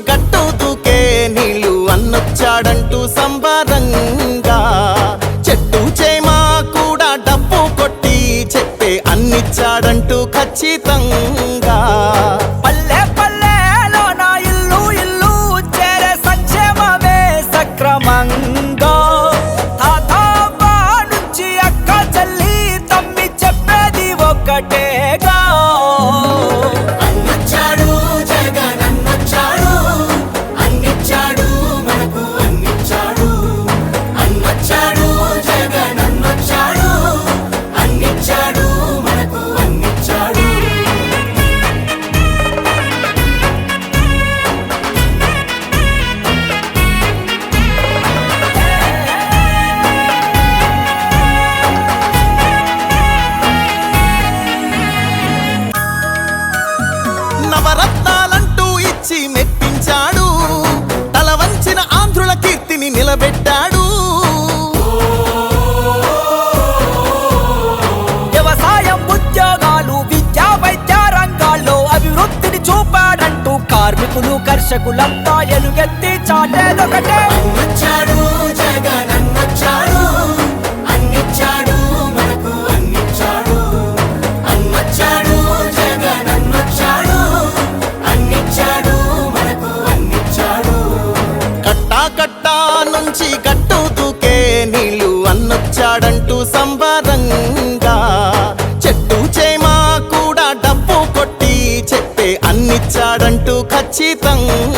గట్టు దూకే నీళ్ళు అన్నొచ్చాడంటూ సంబరంగా చెట్టు చేమా కూడా డప్పు కొట్టి చెప్పే అన్నిచ్చాడంటూ ఖచ్చితంగా పల్లె పల్లెలో నా ఇల్లు ఇల్లు చేరే సంక్షేమమే సక్రమంగా తాతవ్వ నుంచి అక్క చెల్లి తమ్మి చెప్పేది ఒక్కటేగా నవరత్నాలంటూ ఇచ్చి మెప్పించాడు, తల వంచిన ఆంధ్రుల కీర్తిని నిలబెట్టాడు. వ్యవసాయం, ఉద్యోగాలు, విద్యా వైద్య రంగాల్లో అభివృద్ధిని చూపాడంటూ కార్మికులు కర్షకులంతా ఎలుగెత్తి చాటేదొకటే. కట్టా నుంచి గట్టు దూకే నీళ్ళు అన్నొచ్చాడంటూ సంబరంగా చెట్టు చేమా కూడా డప్పు కొట్టి చెప్పే అన్నిచ్చాడంటూ ఖచ్చితంగా